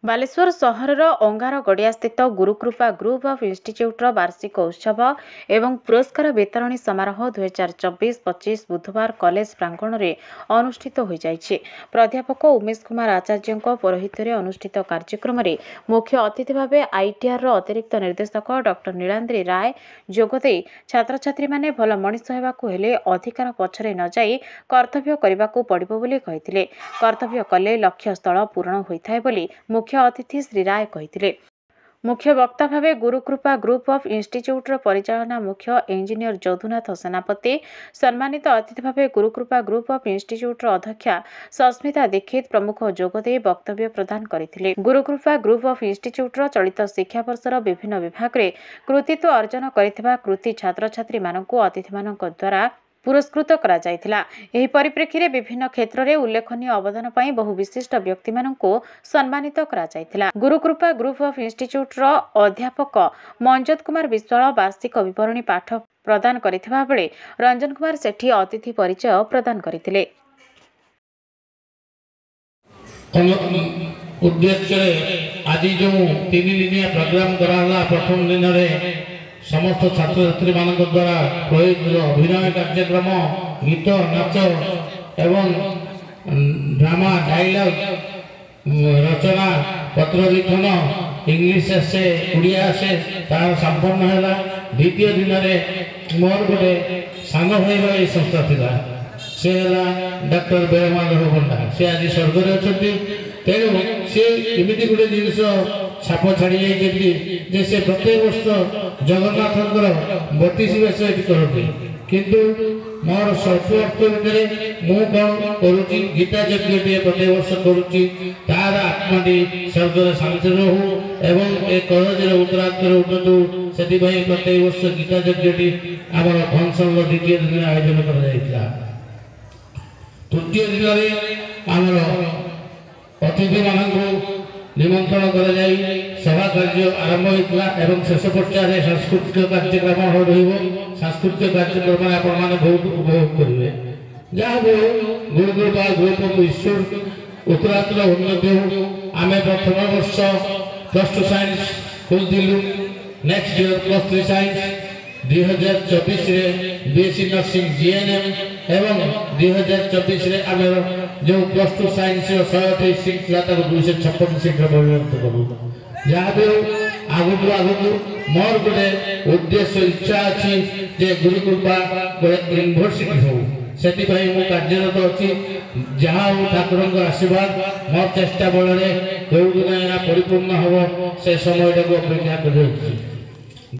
ବାଲେଶ୍ୱର ସହରର ଅଙ୍ଗାରଗଡ଼ିଆ ସ୍ଥିତ Gurukripa group of ଇନଷ୍ଟିଚ୍ୟୁଟ୍ର ବାର୍ଷିକ ଉତ୍ସବ ଏବଂ ପୁରସ୍କାର ବିତରଣୀ ସମାରୋହ 2024-25 ବୁଧବାର କଲେଜ ପ୍ରାଙ୍ଗଣରେ ଅନୁଷ୍ଠିତ ହୋଇଯାଇଛି। ପ୍ରାଧ୍ୟାପକ ଉମେଶ କୁମାର ଆଚାର୍ଯ୍ୟଙ୍କ ପୌରୋହିତ୍ୟରେ ଅନୁଷ୍ଠିତ କାର୍ଯ୍ୟକ୍ରମରେ ମୁଖ୍ୟ ଅତିଥି ଭାବେ ଆଇଟିଆର୍ର ଅତିରିକ୍ତ ନିର୍ଦ୍ଦେଶକ ଡକ୍ଟର ନୀଳାନ୍ଦ୍ରୀ ରାୟ ଯୋଗଦେଇ ଛାତ୍ରଛାତ୍ରୀମାନେ ଭଲ ମଣିଷ ହେବାକୁ ହେଲେ ଅଧିକାର ପଛରେ ନ ଯାଇ କର୍ତ୍ତବ୍ୟ କରିବାକୁ ପଡ଼ିବ ବୋଲି କହିଥିଲେ। କର୍ତ୍ତବ୍ୟ କଲେ ଲକ୍ଷ୍ୟସ୍ଥଳ ପୂରଣ ହୋଇଥାଏ ବୋଲି ମୁଖ୍ୟ ଅତିଥି ଶ୍ରୀ ରାୟ କହିଥିଲେ। ମୁଖ୍ୟ ବକ୍ତା ଭାବେ ଗୁରୁକୃପା ଗ୍ରୁପ୍ ଅଫ୍ ଇନଷ୍ଟିଚ୍ୟୁଟ୍ର ପରିଚାଳନା ମୁଖ୍ୟ ଇଞ୍ଜିନିୟର ଯଦୁନାଥ ସେନାପତି, ସମ୍ମାନିତ ଅତିଥି ଭାବେ ଗୁରୁକୃପା ଗ୍ରୁପ୍ ଅଫ୍ ଇନଷ୍ଟିଚ୍ୟୁଟ୍ର ଅଧ୍ୟକ୍ଷା ସସ୍ମିତା ଦୀକ୍ଷିତ ପ୍ରମୁଖ ଯୋଗଦେଇ ବକ୍ତବ୍ୟ ପ୍ରଦାନ କରିଥିଲେ। ଗୁରୁକୃପା ଗ୍ରୁପ୍ ଅଫ୍ ଇନଷ୍ଟିଚ୍ୟୁଟ୍ର ଚଳିତ ଶିକ୍ଷାବର୍ଷର ବିଭିନ୍ନ ବିଭାଗରେ କୃତିତ୍ୱ ଅର୍ଜନ କରିଥିବା କୃତି ଛାତ୍ରଛାତ୍ରୀମାନଙ୍କୁ ଅତିଥିମାନଙ୍କ ଦ୍ୱାରା ପୁରସ୍କୃତ କରାଯାଇଥିଲା। ଏହି ପରିପ୍ରେକ୍ଷୀରେ ବିଭିନ୍ନ କ୍ଷେତ୍ରରେ ଉଲ୍ଲେଖନୀୟ ଅବଦାନ ପାଇଁ ବହୁ ବିଶିଷ୍ଟ ବ୍ୟକ୍ତିମାନଙ୍କୁ ସମ୍ମାନିତ କରାଯାଇଥିଲା। ଗୁରୁକୃପା ଗ୍ରୁପ୍ ଅଫ୍ ଇନଷ୍ଟିଚ୍ୟୁଟ୍ର ଅଧ୍ୟାପକ ମଞ୍ଜତ କୁମାର ବିଶ୍ୱାଳ ବାର୍ଷିକ ବିବରଣୀ ପାଠ ପ୍ରଦାନ କରିଥିବା ବେଳେ ରଞ୍ଜନ କୁମାର ସେଠୀ ଅତିଥି ପରିଚୟ ପ୍ରଦାନ କରିଥିଲେ। उद्देश्य आज जो 3 दिनिया प्रोग्राम कराला प्रथम दिन में समस्त छात्र छात्री मान द्वारा प्रयुक्त अभिनय कार्यक्रम गीत नाच एवं ड्रामा डायलॉग रचना पत्र लिखन इंग्लिश आसे उड़िया आसे तार संपन्न है। द्वितीय दिन में मोर गोटे सान भाई भाई संस्था था से डॉक्टर बेमाधव पंडा से आज स्वर्ग अच्छा तेणु सी एमती गोटे जिनस छाप छाड़ी जाइए से प्रत्येक वर्ष जगन्नाथ 32 वर्ष ये करते किंतु मोर स्वल्प अर्थ भितर मु कौन करुच्ची गीता यज्ञ प्रत्येक वर्ष करुच्ची तार आत्माटी स्वर्ग शांति रहू एवं ए कलेजर उत्तरात्तर उन्नतु से प्रत्येक वर्ष गीता यज्ञटी आम फंक्शन द्वितीय दिन आयोजन कर तृतीय दिन में आमर अतिथि मान निमंत्रण कर सभा कार्य आरंभ होता एवं शेष पर्यायर सांस्कृतिक कार्यक्रम सांस्कृतिक कार्यक्रम आपण मैंने बहुत उपभोग करेंगे जहाँ गुरुकृपा ग्रुप ऑफ ईश्वर उत्तरात्तर उन्नति हो आम प्रथम वर्ष +2 साइंस खोलू next year +3 science 2024 BSc nursing GNM एवं 2024 आम जो +2 साइंस 128 सीट था 256 सीट परिवर्तित करूँ जहाँ भी आगु आगु मोर गोटे उद्देश्य इच्छा अच्छी जे गुरुकृपा गोटे यूनिवर्सिटी हो से कार्यरत अच्छी जहाँ हो ठाकुर आशीर्वाद मोर चेष्टा बल में जो दिन परिपूर्ण हम से समय अपेक्षा कर।